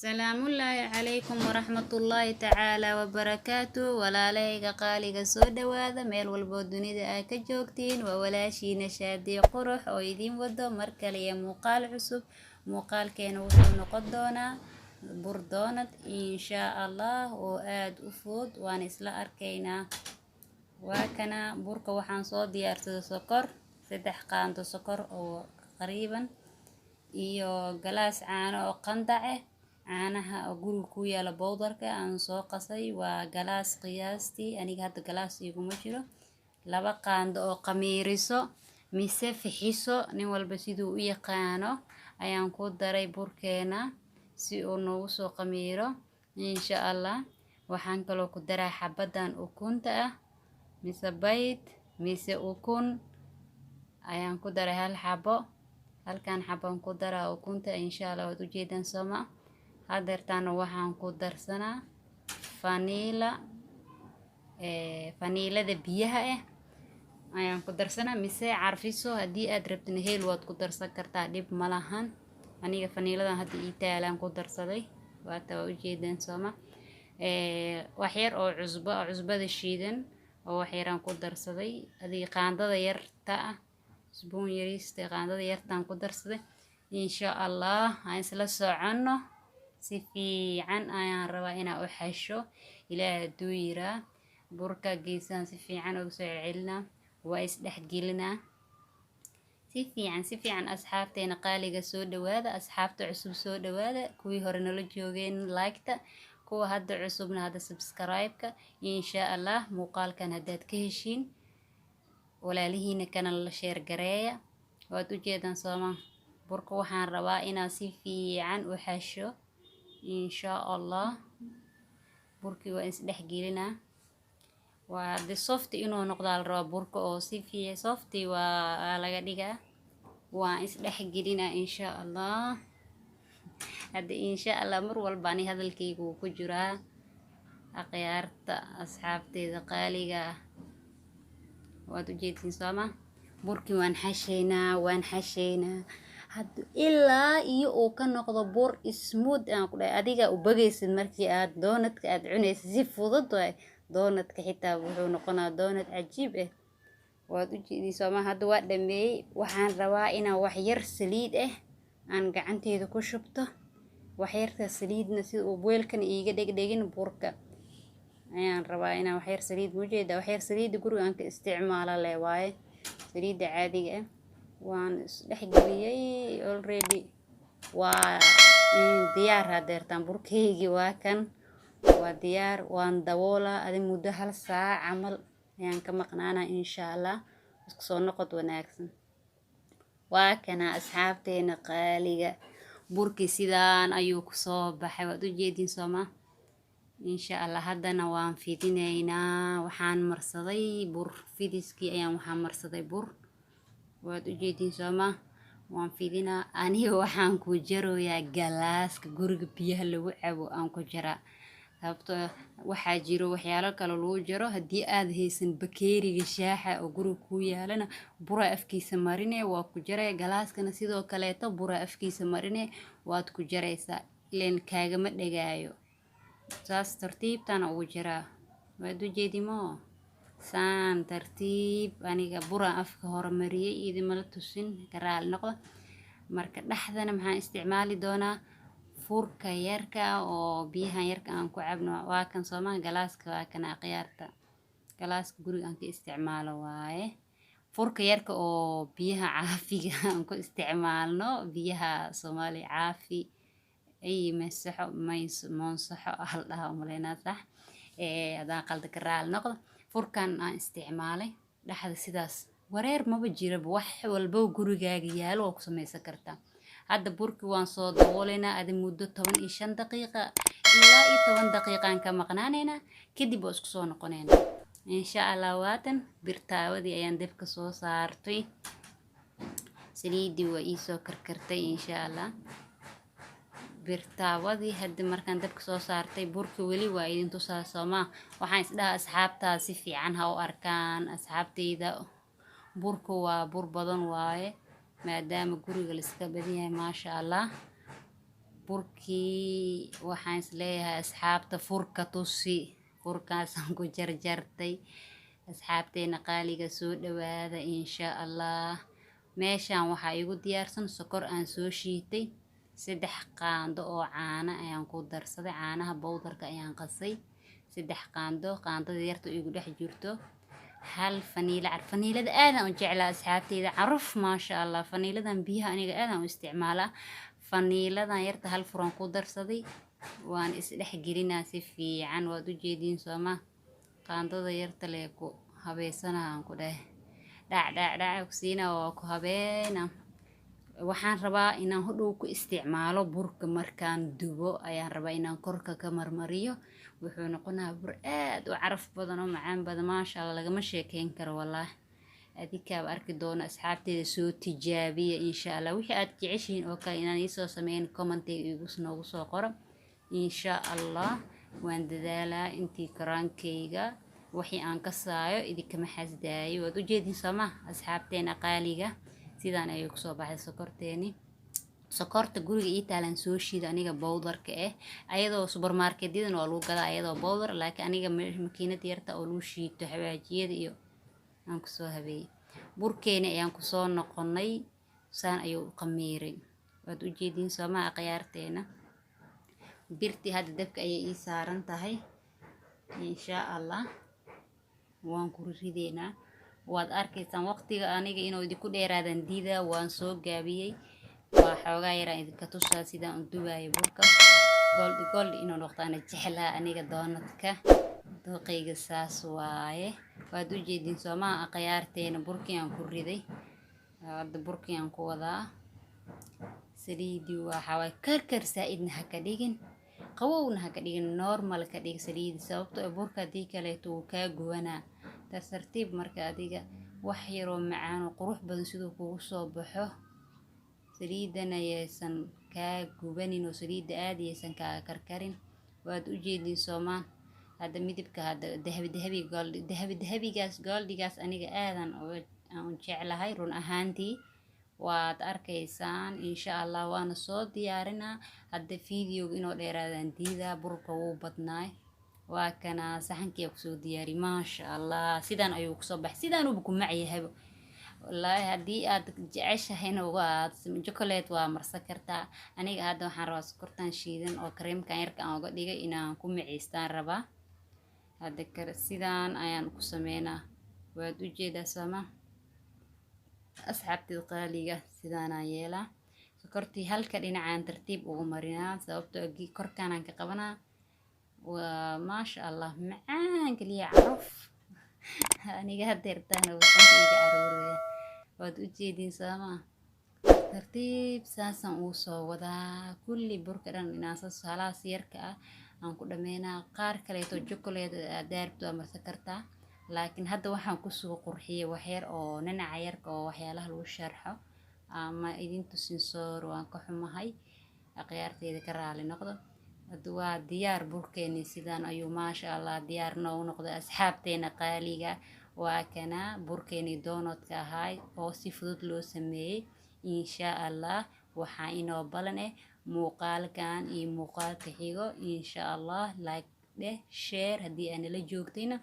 سلام الله عليكم ورحمة الله تعالى وبركاته ولا ليك قالي سود هذا ميل والبودني ذا كجوكتين وولاشي نشادي قرح أو يدين ودو مركلي مقال عسب مقال كانوا نقدونا بردونت إن شاء الله وآد أفود وانسلا أركينا وكنا بركة وحان صود ديارة سكر 3 قاندو سكر أو قريبا iyo galaas caano oo qandace caanaha oo guriga ku yaala bowdarka aan soo qasay waa galaas qiyaastii aniga hadda galaas iguma jiro 2 qaando oo qamiiriso mise fixiso nin walba siduu u yaqaano ayaan ku daray burkeena si uu noogu soo qamiiro insha Allah waxaan kaloo ku daraa xabadan ukunta ah mise bayd mise ukun ayaan ku daray hal xabo halkaan xabaan ku daraa ukunta insha Allah waad u jeedaan soma hadeertaan waxaan ku darsanaa faniilada biyaha ayaan ku darsanaa mise carfiso haddii aad rabtin heel waad ku darsan kartaa dhib ma lahan aniga faniiladan hadda ii taalaan ku darsaday waata u jeedaan soma wax yar oo cusbada shiidan oo wax yaraan ku darsaday adiga qaandada yarta ah سبون يريستي قاندada yartaan ku darsaday insha Allah aan isla socono si fiican ayaan rabaa inaan u xasho ilaahay haduu yiraa burka geesan si fiican ugu soo celinaa waa is dhex gelinaa si fiican asxaabteena qaaliga soo dhawaada asxaabta cusub soo dhawaada kuwii hore nala joogeen like-ta kuwa hadda cusubna hadda subscribe-ka insha Allah muuqaalkan hadaad ka heshiin walaalihiina kana la share gareeya waad u jeedaan soma burka waxaan rabaa inaan si fiican u xasho insha Allah burkii waa is dhex gelinaa waa de soft inuu noqdo la rabaa burka oo si fiican soft waa laga dhigaa waa is dhex gelinaa insha Allah hadda insha Allah mar walba ani hadalkaygu ku jiraa aqyaarta asxaabteeda qaaliga waad u jeedin soma burkii waan xasheynaa hadda ilaa iyo uu ka noqdo bur smooth aan ku dhahay adiga u bagaysid markii aad doonadka aad cunaysid si fudud way doonadka xitaa wuxuu noqonaa doonad cajiib waad u jeedin soma hadda waa dhameeyay waxaan rabaa inaan wax yar saliid aan gacanteeda ku shubto wax yarta saliidna si uu weelkan iiga dhegdhegin burka ayaan rabaa inaan wax yar saliid muujeeda wax yar saliid guriga aan ka isticmaalo leeyahay saliida caadiga waan dhex galiyay already waa diyaar hadeertaan burkeygi waa kan waa diyaar waan daboola adin muddo 1 saac camal ayaan ka maqnaana insha Allah isku soo noqod wanaagsan waa kana asxaabteena qaaliga burkii sidaan ayuu ku soo baxay waad u jeedin soma insha Allah haddana waan fidinaynaa waxaan marsaday bur fidiski ayaan waxaan marsaday bur waad u jeedin soma waan fidinaa aniga waxaan ku jarooyaa galaaska guriga biyaha lagu cabo aan ku jaraa sababtoo waxaa jiro waxyaalo kale lagu jaro haddii aad haysan bakeeriga shaaxa oo guriga ku yaalana bura afkiisa marine waa ku jaray galaaskana sidoo kaleeto bura afkiisa marine waad ku jaraysaa ileen kaagama dhagaayo saas tartiibtan ugu jiraa waad u jeedimo saan tartiib aniga buraan afka hormariyay idima la tusin garaal noqdo marka dhaxdana maxaan isticmaali doonaa furka yarka oo biyaha yarka aan ku cabno waa kan soma galaaska waa kana qiyaarta galaaska guriga aan ka isticmaalo waaye furka yarka oo biyaha caafiga aan ku isticmaalno biyaha Soomaali caafi ay monsaxo hal dhaha umaleynaa sax hadaan qalda garaal noqdo furkan aan isticmaalay dhaxda sidaas wareer maba jiro wax walba gurigaaga yaalo oo ku samaysan kartaa hadda burkii waan soo dabooleynaa adin muddo 15 daqiiqo ilaa 10 daqiiqo aan ka maqnaanayna kadib oo isku soo noqoneena insha Allah waatan birtaawadii ayaan dabka soo saartay saliidii waa ii soo karkartay insha Allah birtaawadii hadda markaan dabka soo saartay burka wali waa idin tusaa soma waxaan isdhahaa asxaabta si fiican ha u arkaan asxaabteyda burka waa bur badan waaye maadaama guriga la iska badan yahay maasha Allah burkii waxaan isleeyahay asxaabta furka tusi furkaasaan ku jarjartay asxaabteena qaaliga soo dhawaada insha allah meeshaan waxaa igu diyaarsan sokor aan soo shiitay 3 qaando oo caano ayaan ku darsaday caanaha bowdarka ayaan qasay 3 qaandada yarta igu dhex jirto hal faniilada aadaan u jeclaa asxaabteyda caraf maasha allah faniiladan biyaha aniga aadaan u isticmaalaa faniiladan yarta hal furan ku darsaday waan isdhex gelinaa si fiican waad u jeediin sooma qaandada yarta lee ku habeysanahan ku dheh dhac siina oo ku habeena waxaan rabaa inaan hodhow ku isticmaalo burka markaan dubo ayaan rabaa inaan korka ka marmariyo wuxuu noqonayaa bur aad u caraf badan oo macaan badan maasha allah lagama sheekeyn karo wallaahi adikaaba arki doona asxaabteeda soo tijaabiya insha allah wixii aad jeceshihiin oo kale inaan iisoo sameyn commentiga igu noogu soo qoro insha allah waan dadaalaa intii karaankeyga wixii aan ka saayo idinkama xasdaayo waad u jeedin sooma asxaabteena qaaliga sidaan ayay kusoo baxday sokorteeni sokorta guriga ii taalan soo shiida aniga bowdarka ayadoo supermarketyada waa lagu gadaa ayadoo bowdar laakiin aniga makiinada yarta oo lagu shiito xawaajiyada iyo aan kusoo habeeyay burkeeni ayaan kusoo noqonay saan ayuu u qamiiray waad u jeedin sooma aqyaarteena birtii hadda dabka ayay ii saaran tahay insha allah waan ku rideynaa waad arkaysaan waqtiga aniga inuu idinku dheeraadan diida waan soo gaabiyey waa xoogaa yaraan idinka tusaa sidaan u dubayo burka gold inuu noqdaana jeclaa aniga doonadka dooqayga saas waaye waad u jeedin soomaa aqyaarteena burkii aan ku riday hadda burkii aan ku wadaa saliidii waxaa waay karkar saa'idna ha ka dhigin qawowna ha ka dhigin normal ka dhig saliidi sababtoo burka haddii kaleeto wuu kaa gubanaa tartiib marka adiga wax yaroo macaan oo qurux badan siduu kugu soo baxo saliidana ayaysan kaa gubanin oo saliida aad ayaysan kaa karkarin waad u jeedin soomaan hadda midabka hadda dahabigaas goldigaas aniga aadan u jeclahay run ahaantii waad arkaysaan insha allah waana soo diyaarinaa hadda videoga inoo dheeraadaan diidaa burka wuu badnaay waa kana saxankii kusoo diyaari maasha allah sidaan ayuu kusoo baxay sidaan uu ku macyahay wallaahi haddii aad jeceshahayna waad chocolate waa marsan kartaa aniga hadda waxaan rabaa sokortan shiidan oo kareemkan yarka aan uga dhigay inaan ku maciistaan rabaa hadda sidaan ayaan ku sameynaa waad u jeedaa sooma asxaabtida qaaliga sidaanaan yeelaa sokortii halka dhinacaan tartiib ugu marinaa sababtoo korkaanaan ka qabanaa waa maasha allah macaan kaliya caraf aniga hadeertaan wasankayga arooraya waad u jeedin sooma tartiib saasaan uu soo wadaa kulli burka dhan inaasas halaas yarka aan ku dhameynaa qaar kaleeto chocolate daaribto waa marsan kartaa laakiin hadda waxaan kusoo qurxiyay waxyar oo ninaca yarka oo waxyaalaha lagu sharxo ama idin tusin soor waan ka xumahay aqyaarteeda ka raali noqdo hadda waa diyaar burkeeni sidaan ayuu maasha allah diyaar noogu noqday asxaabteena qaaliga waa kana burkeeni doonadka ahaay oo si fudud loo sameeyey insha allah waxaa inoo balan muuqaalkan iyo muuqaalka xigo insha allah like share haddii aan la joogtayna